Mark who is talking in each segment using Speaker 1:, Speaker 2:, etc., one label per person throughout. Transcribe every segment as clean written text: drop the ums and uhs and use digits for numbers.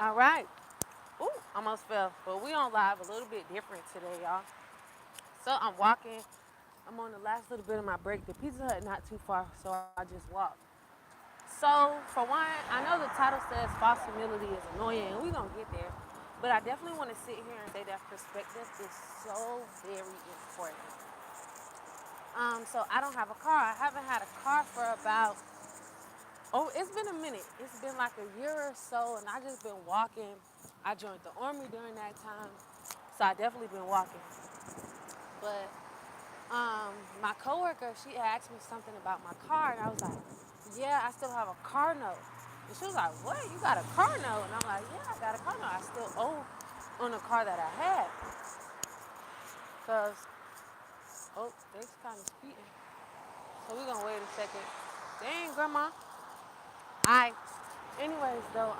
Speaker 1: All right. Ooh, almost fell. But we on live a little bit different today, y'all. So I'm walking. I'm on the last little bit of my break. The Pizza Hut not too far, so I just walk. So for one, I know the title says false humility is annoying, and we gonna get there. But I definitely want to sit here and say that perspective is so very important. So I don't have a car. I haven't had a car for about it's been a minute. It's been like a year or so, and I just been walking. I joined the army during that time, so I definitely been walking. But my coworker, she asked me something about my car, and I was like, "Yeah, I still have a car note." And she was like, "What? You got a car note?" And I'm like, "Yeah, I got a car note. I still owe on the car that I had, cause they're kind of speeding. So we gonna wait a second. Dang, grandma. I, anyways, though,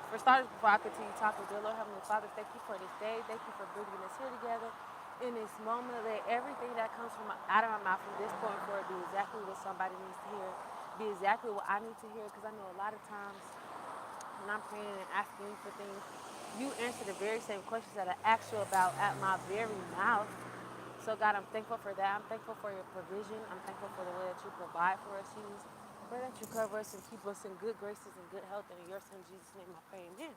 Speaker 1: for starters, before I continue talking, dear Lord Heavenly Father, thank you for this day. Thank you for bringing us here together in this moment. Let everything that comes from out of my mouth from this point forward be exactly what somebody needs to hear, be exactly what I need to hear. Because I know a lot of times when I'm praying and asking you for things, you answer the very same questions that I asked you about at my very mouth. So God, I'm thankful for that. I'm thankful for your provision. I'm thankful for the way that you provide for us, Jesus. Pray that you cover us and keep us in good graces and good health. And in your son Jesus' name I pray, amen.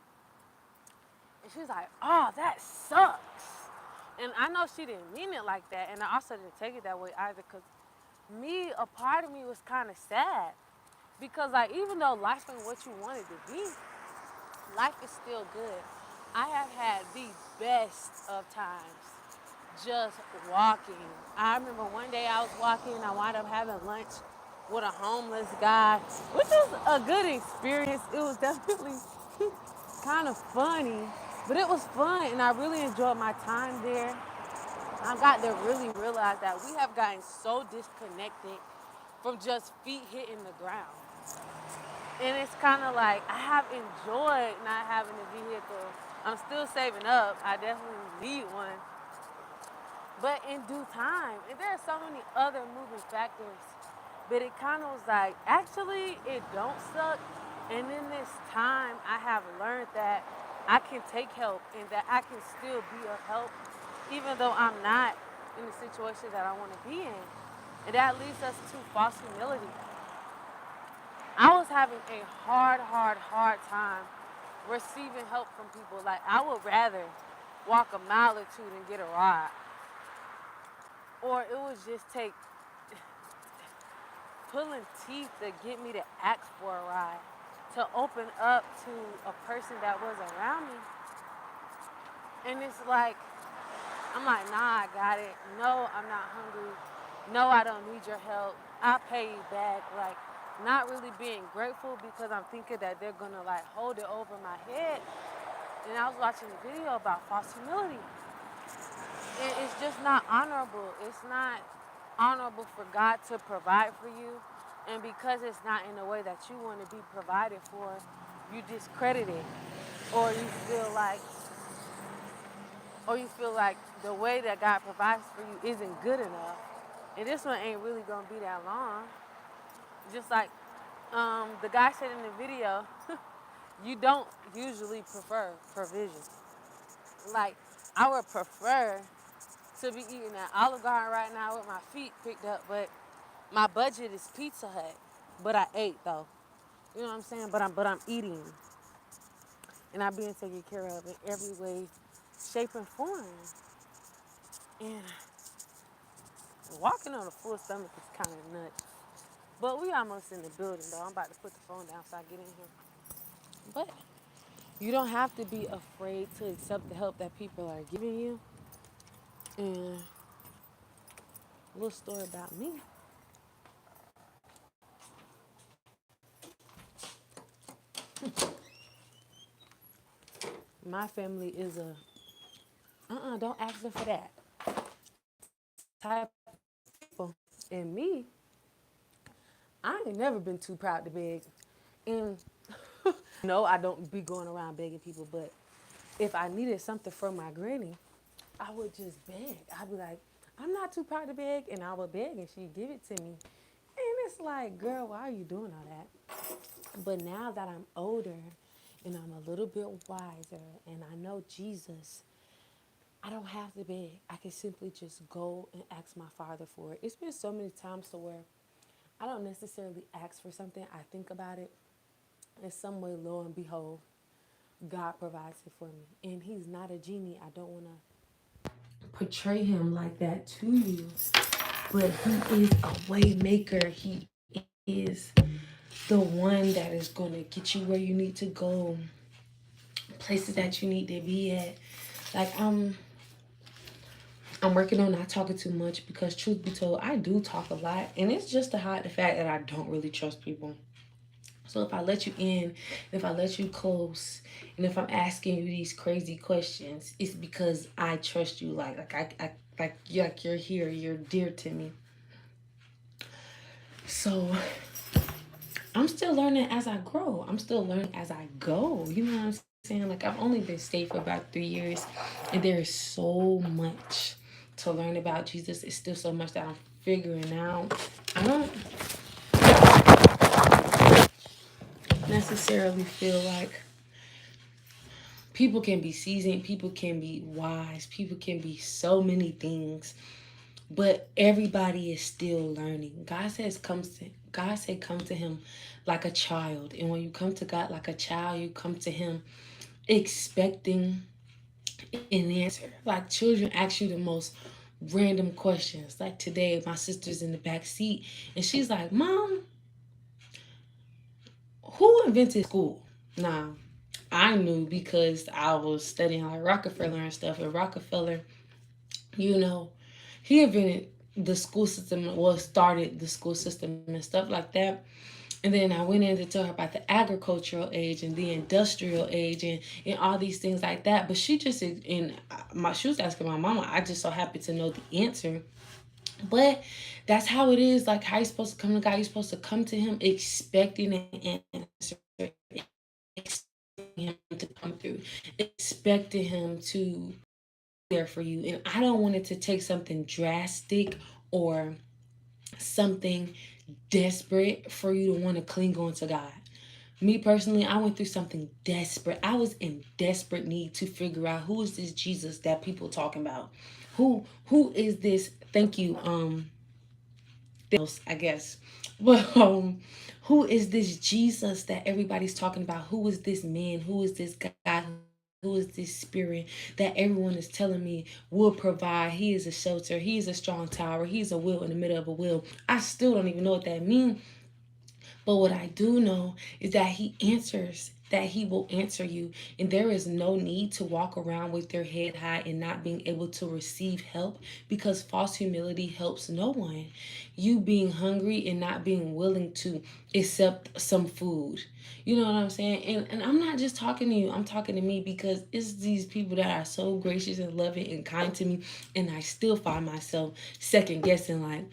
Speaker 1: And she was like, "Oh, that sucks." And I know she didn't mean it like that. And I also didn't take it that way either, because a part of me was kind of sad. Because like, even though life ain't what you want it to be, life is still good. I have had the best of times just walking. I remember one day I was walking and I wound up having lunch with a homeless guy, which was a good experience. It was definitely kind of funny, but it was fun and I really enjoyed my time there. I got to really realize that we have gotten so disconnected from just feet hitting the ground. And it's kind of like I have enjoyed not having a vehicle. I'm still saving up. I definitely need one. But in due time, and there are so many other moving factors, but it kind of was like, actually, it don't suck. And in this time, I have learned that I can take help and that I can still be of help, even though I'm not in the situation that I want to be in. And that leads us to false humility. I was having a hard time receiving help from people. Like, I would rather walk a mile or two than get a ride. Or it would just take pulling teeth to get me to ask for a ride, to open up to a person that was around me. And it's like, I'm like, nah, I got it. No, I'm not hungry. No, I don't need your help. I'll pay you back. Like, not really being grateful because I'm thinking that they're gonna like hold it over my head. And I was watching a video about false humility. And it's just not honorable. It's not honorable for God to provide for you. And because it's not in the way that you want to be provided for, you discredit it. Or you feel like the way that God provides for you isn't good enough. And this one ain't really gonna be that long. Just like the guy said in the video, you don't usually prefer provision. Like, I would prefer to be eating at Olive Garden right now with my feet picked up, but my budget is Pizza Hut. But I ate though. You know what I'm saying? But I'm eating. And I'm being taken care of in every way, shape, and form. And walking on a full stomach is kind of nuts. But we almost in the building though. I'm about to put the phone down so I get in here. But you don't have to be afraid to accept the help that people are giving you. And a little story about me. My family is don't ask them for that type of people. And me, I ain't never been too proud to beg. And no, I don't be going around begging people, but if I needed something from my granny, I would just beg. I'd be like, I'm not too proud to beg, and I would beg, and she'd give it to me. And it's like, girl, why are you doing all that? But now that I'm older and I'm a little bit wiser, and I know Jesus, I don't have to beg. I can simply just go and ask my Father for it. It's been so many times to where I don't necessarily ask for something. I think about it. In some way, lo and behold, God provides it for me. And He's not a genie. I don't want to portray Him like that to you. But He is a way maker. He is the one that is going to get you where you need to go, places that you need to be at. Like, I'm working on not talking too much because, truth be told, I do talk a lot, and it's just to hide the fact that I don't really trust people. So if I let you in, if I let you close, and if I'm asking you these crazy questions, it's because I trust you. Like you're here, you're dear to me. So I'm still learning as I grow. I'm still learning as I go. You know what I'm saying? Like, I've only been saved for about 3 years, and there is so much to learn about Jesus. It's still so much that I'm figuring out. I don't necessarily feel like people can be seasoned, people can be wise, people can be so many things, but everybody is still learning. God said come to Him like a child, and when you come to God like a child, you come to Him expecting an answer. Like, children ask you the most random questions. Like today, my sister's in the back seat, and she's like, "Mom, who invented school?" Now, I knew because I was studying like Rockefeller and stuff. And Rockefeller, you know, he invented the school system, well, started the school system and stuff like that. And then I went in to tell her about the agricultural age and the industrial age and all these things like that. But she just, and she was asking my mama, I just so happy to know the answer. But that's how it is. Like, how you supposed to come to God? You're supposed to come to Him expecting an answer, expecting Him to come through, expecting Him to there for you. And I don't want it to take something drastic or something desperate for you to want to cling on to God. Me personally, I went through something desperate. I was in desperate need to figure out who is this Jesus that people talking about. Who is this? Thank you. Else, I guess. But who is this Jesus that everybody's talking about? Who is this man? Who is this God? Who is this spirit that everyone is telling me will provide? He is a shelter. He is a strong tower. He's a will in the middle of a will. I still don't even know what that means. But what I do know is that He answers, that He will answer you. And there is no need to walk around with your head high and not being able to receive help, because false humility helps no one. You being hungry and not being willing to accept some food. You know what I'm saying? And I'm not just talking to you, I'm talking to me, because it's these people that are so gracious and loving and kind to me. And I still find myself second guessing, like,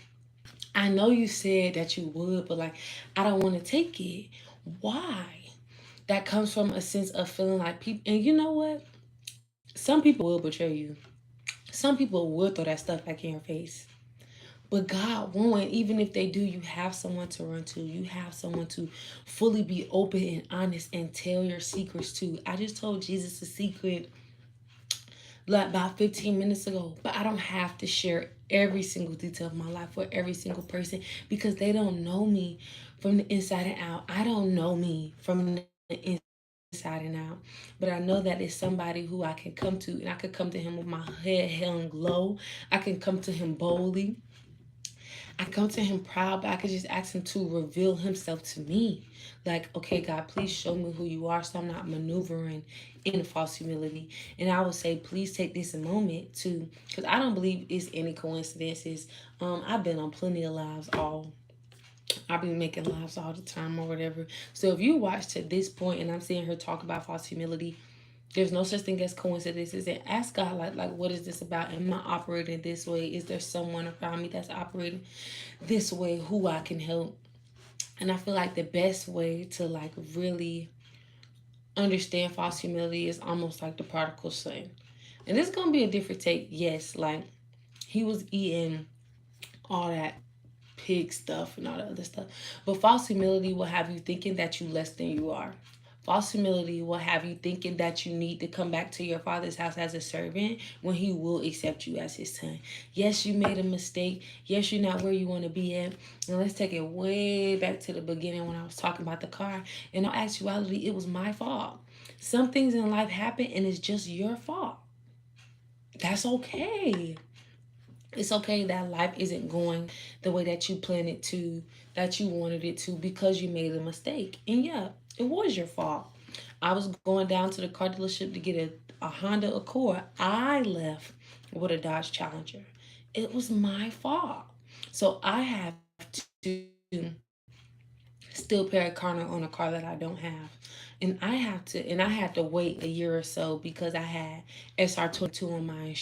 Speaker 1: I know you said that you would, but like, I don't want to take it. Why? That comes from a sense of feeling like people, and you know what? Some people will betray you. Some people will throw that stuff back in your face. But God won't. Even if they do, you have someone to run to. You have someone to fully be open and honest and tell your secrets to. I just told Jesus a secret like about 15 minutes ago, but I don't have to share every single detail of my life with every single person, because they don't know me from the inside and out. I don't know me from the inside and out, but I know that it's somebody who I can come to, and I could come to Him with my head held low. I can come to Him boldly. I come to Him proud, but I could just ask Him to reveal Himself to me. Like, okay, God, please show me who you are, so I'm not maneuvering in false humility. And I would say, please take this a moment to, because I don't believe it's any coincidences. I've been on plenty of lives all I've been making lives all the time or whatever. So if you watch to this point and I'm seeing her talk about false humility, there's no such thing as coincidences. And ask God, like, what is this about? Am I operating this way? Is there someone around me that's operating this way who I can help? And I feel like the best way to like really understand false humility is almost like the prodigal son. And this is gonna be a different take. Yes, like, he was eating all that pig stuff and all the other stuff. But false humility will have you thinking that you less than you are.
Speaker 2: False humility will have you thinking that you need to come back to your father's house as a servant when he will accept you as his son. Yes, you made a mistake. Yes, you're not where you want to be at. And let's take it way back to the beginning when I was talking about the car. In all actuality, it was my fault. Some things in life happen and it's just your fault. That's okay. It's okay that life isn't going the way that you planned it to, that you wanted it to, because you made a mistake. And yeah, it was your fault. I was going down to the car dealership to get a Honda Accord. I left with a Dodge Challenger. It was my fault. So I have to still pay a car note on a car that I don't have. And I had to wait a year or so because I had SR22 on my insurance.